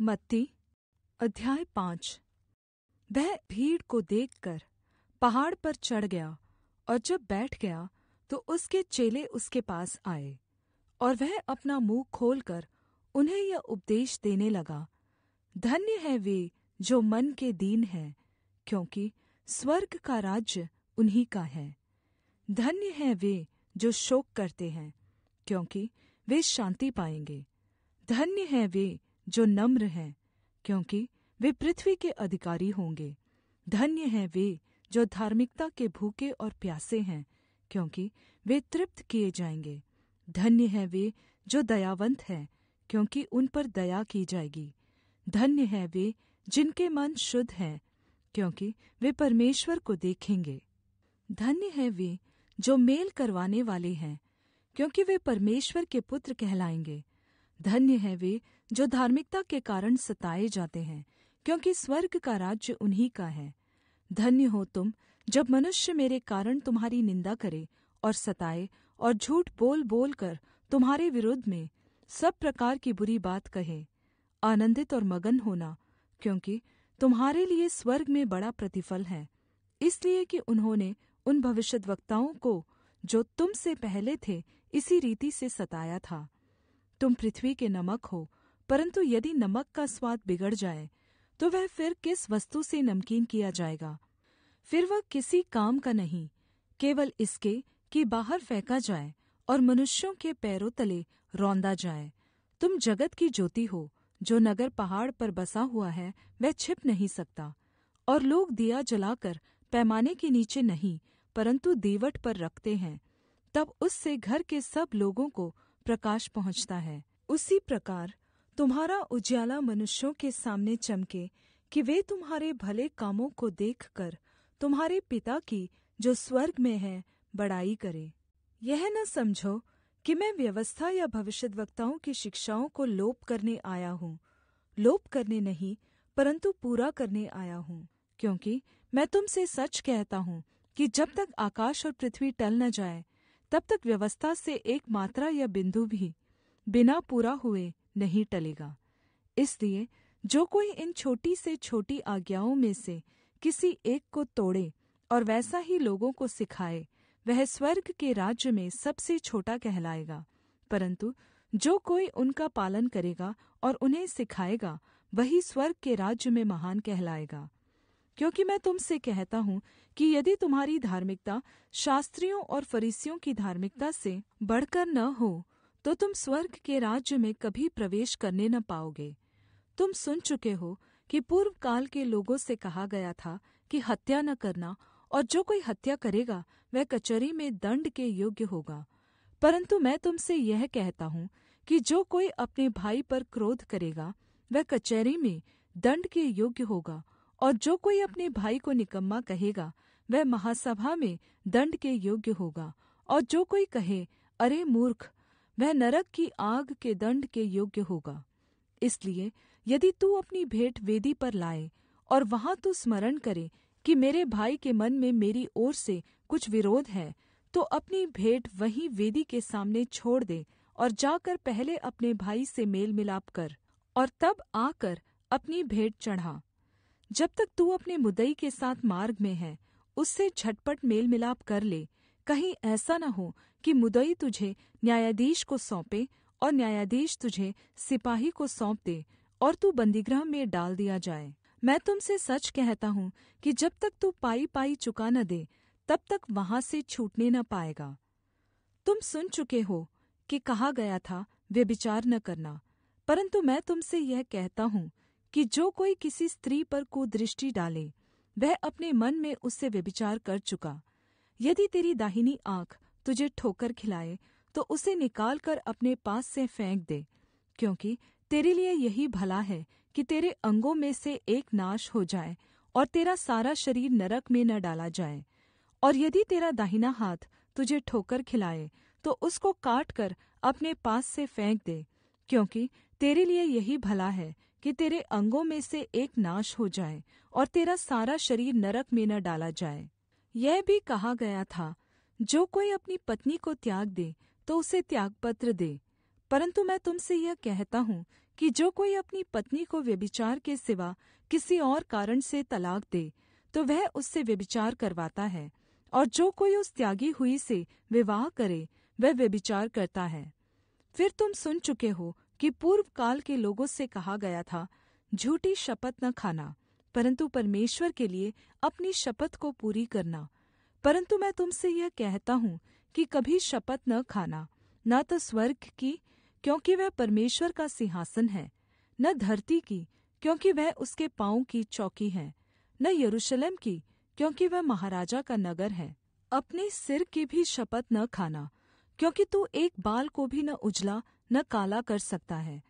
मत्ती अध्याय 5। वह भीड़ को देखकर पहाड़ पर चढ़ गया, और जब बैठ गया तो उसके चेले उसके पास आए, और वह अपना मुँह खोलकर उन्हें यह उपदेश देने लगा। धन्य हैं वे जो मन के दीन हैं, क्योंकि स्वर्ग का राज्य उन्हीं का है। धन्य हैं वे जो शोक करते हैं, क्योंकि वे शान्ति पाएंगे। धन्य हैं वे जो नम्र हैं, क्योंकि वे पृथ्वी के अधिकारी होंगे। धन्य हैं वे जो धार्मिकता के भूखे और प्यासे हैं, क्योंकि वे तृप्त किए जाएंगे। धन्य हैं वे जो दयावन्त हैं, क्योंकि उन पर दया की जाएगी। धन्य हैं वे जिनके मन शुद्ध हैं, क्योंकि वे परमेश्वर को देखेंगे। धन्य हैं वे जो मेल करवाने वाले हैं, क्योंकि वे परमेश्वर के पुत्र कहलाएंगे। धन्य हैं वे जो धार्मिकता के कारण सताए जाते हैं, क्योंकि स्वर्ग का राज्य उन्हीं का है। धन्य हो तुम जब मनुष्य मेरे कारण तुम्हारी निन्दा करे और सताए और झूठ बोल बोलकर तुम्हारे विरुद्ध में सब प्रकार की बुरी बात कहे। आनन्दित और मगन होना, क्योंकि तुम्हारे लिए स्वर्ग में बड़ा प्रतिफल है, इसलिए कि उन्होंने उन भविष्यद्वक्ताओं को जो तुम से पहले थे इसी रीति से सताया था। तुम पृथ्वी के नमक हो, परन्तु यदि नमक का स्वाद बिगड़ जाए तो वह फिर किस वस्तु से नमकीन किया जाएगा? फिर वह किसी काम का नहीं, केवल इसके कि बाहर फेंका जाए और मनुष्यों के पैरों तले रौंदा जाए। तुम जगत की ज्योति हो। जो नगर पहाड़ पर बसा हुआ है वह छिप नहीं सकता, और लोग दिया जलाकर पैमाने के नीचे नहीं परन्तु दीवट पर रखते हैं, तब उससे घर के सब लोगों को प्रकाश पहुँचता है। उसी प्रकार तुम्हारा उजियाला मनुष्यों के सामने चमके, कि वे तुम्हारे भले कामों को देखकर तुम्हारे पिता की जो स्वर्ग में है बड़ाई करें। यह न समझो कि मैं व्यवस्था या भविष्यद्वक्ताओं की शिक्षाओं को लोप करने आया हूँ। लोप करने नहीं, परन्तु पूरा करने आया हूँ। क्योंकि मैं तुमसे सच कहता हूँ कि जब तक आकाश और पृथ्वी टल न जाए, तब तक व्यवस्था से एक मात्रा या बिंदु भी बिना पूरा हुए नहीं टलेगा। इसलिए जो कोई इन छोटी से छोटी आज्ञाओं में से किसी एक को तोड़े और वैसा ही लोगों को सिखाए, वह स्वर्ग के राज्य में सबसे छोटा कहलाएगा। परन्तु जो कोई उनका पालन करेगा और उन्हें सिखाएगा, वही स्वर्ग के राज्य में महान कहलाएगा। क्योंकि मैं तुमसे कहता हूँ कि यदि तुम्हारी धार्मिकता शास्त्रियों और फरीसियों की धार्मिकता से बढ़कर न हो, तो तुम स्वर्ग के राज्य में कभी प्रवेश करने न पाओगे। तुम सुन चुके हो कि पूर्व काल के लोगों से कहा गया था कि हत्या न करना, और जो कोई हत्या करेगा वह कचहरी में दंड के योग्य होगा। परन्तु मैं तुमसे यह कहता हूँ कि जो कोई अपने भाई पर क्रोध करेगा वह कचहरी में दंड के योग्य होगा, और जो कोई अपने भाई को निकम्मा कहेगा वह महासभा में दंड के योग्य होगा, और जो कोई कहे अरे मूर्ख, वह नरक की आग के दंड के योग्य होगा। इसलिए यदि तू अपनी भेंट वेदी पर लाए और वहाँ तू स्मरण करे कि मेरे भाई के मन में मेरी ओर से कुछ विरोध है, तो अपनी भेंट वहीं वेदी के सामने छोड़ दे और जाकर पहले अपने भाई से मेल मिलाप कर, और तब आकर अपनी भेंट चढ़ा। जब तक तू अपने मुद्दई के साथ मार्ग में है, उससे झटपट मेल मिलाप कर ले। कहीं ऐसा न हो कि मुद्दई तुझे न्यायाधीश को सौंपे और न्यायाधीश तुझे सिपाही को सौंप दे और तू बन्दीगृह में डाल दिया जाए। मैं तुमसे सच कहता हूँ कि जब तक तू पाई पाई चुका न दे, तब तक वहाँ से छूटने न पाएगा। तुम सुन चुके हो कि कहा गया था व्यभिचार न करना, परन्तु मैं तुमसे यह कहता हूँ कि जो कोई किसी स्त्री पर कुदृष्टि डाले, वह अपने मन में उससे व्यभिचार कर चुका। यदि तेरी दाहिनी आँख तुझे ठोकर खिलाए, तो उसे निकालकर अपने पास से फेंक दे, क्योंकि तेरे लिए यही भला है कि तेरे अंगों में से एक नाश हो जाए और तेरा सारा शरीर नरक में न डाला जाए। और यदि तेरा दाहिना हाथ तुझे ठोकर खिलाए, तो उसको काटकर अपने पास से फेंक दे, क्योंकि तेरे लिए यही भला है कि तेरे अंगों में से एक नाश हो जाए और तेरा सारा शरीर नरक में न डाला जाए। यह भी कहा गया था, जो कोई अपनी पत्नी को त्याग दे तो उसे त्यागपत्र दे। परन्तु मैं तुमसे यह कहता हूँ कि जो कोई अपनी पत्नी को व्यभिचार के सिवा किसी और कारण से तलाक दे, तो वह उससे व्यभिचार करवाता है, और जो कोई उस त्यागी हुई से विवाह करे, वह व्यभिचार करता है। फिर तुम सुन चुके हो कि पूर्व काल के लोगों से कहा गया था, झूठी शपथ न खाना, परन्तु परमेश्वर के लिए अपनी शपथ को पूरी करना। परन्तु मैं तुमसे यह कहता हूँ कि कभी शपथ न खाना, न तो स्वर्ग की, क्योंकि वह परमेश्वर का सिंहासन है, न धरती की, क्योंकि वह उसके पाँव की चौकी है, न यरूशलेम की, क्योंकि वह महाराजा का नगर है। अपने सिर की भी शपथ न खाना, क्योंकि तू एक बाल को भी न उजला न काला कर सकता है।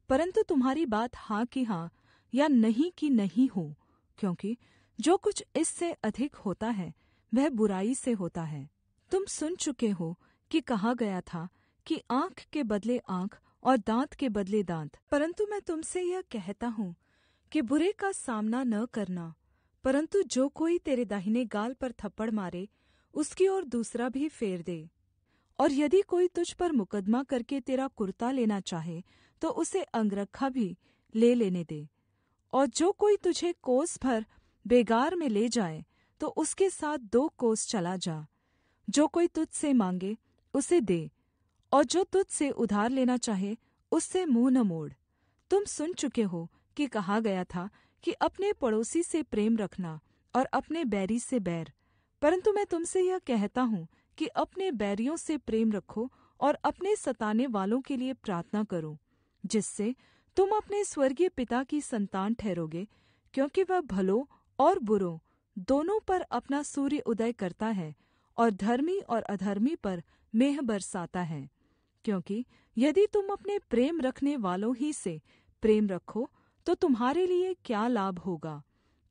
परन्तु तुम्हारी बात हाँ की हाँ या नहीं की नहीं हो, क्योंकि जो कुछ इससे अधिक होता है वह बुराई से होता है। तुम सुन चुके हो कि कहा गया था कि आँख के बदले आँख और दाँत के बदले दाँत। परन्तु मैं तुमसे यह कहता हूँ कि बुरे का सामना न करना, परन्तु जो कोई तेरे दाहिने गाल पर थप्पड़ मारे, उसकी ओर दूसरा भी फेर दे। और यदि कोई तुझ पर मुकद्दमा करके तेरा कुर्ता लेना चाहे, तो उसे अंगरखा भी ले लेने दे। और जो कोई तुझे कोस भर बेगार में ले जाए, तो उसके साथ 2 कोस चला जा। जो कोई तुझ से माँगे, उसे दे, और जो तुझ से उधार लेना चाहे, उससे मुँह न मोड़। तुम सुन चुके हो कि कहा गया था कि अपने पड़ोसी से प्रेम रखना और अपने बैरी से बैर। परन्तु मैं तुमसे यह कहता हूँ कि अपने बैरियों से प्रेम रखो और अपने सताने वालों के लिए प्रार्थना करो, जिससे तुम अपने स्वर्गीय पिता की संतान ठहरोगे, क्योंकि वह भलों और बुरों दोनों पर अपना सूर्य उदय करता है और धर्मी और अधर्मी पर मेंह बरसाता है। क्योंकि यदि तुम अपने प्रेम रखने वालों ही से प्रेम रखो, तो तुम्हारे लिए क्या लाभ होगा?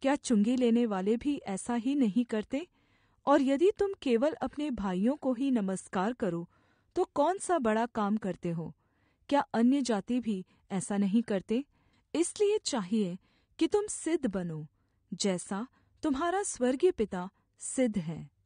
क्या चुंगी लेने वाले भी ऐसा ही नहीं करते? और यदि तुम केवल अपने भाइयों को ही नमस्कार करो, तो कौन सा बड़ा काम करते हो? क्या अन्य जाति भी ऐसा नहीं करते? इसलिए चाहिए कि तुम सिद्ध बनो, जैसा तुम्हारा स्वर्गीय पिता सिद्ध है।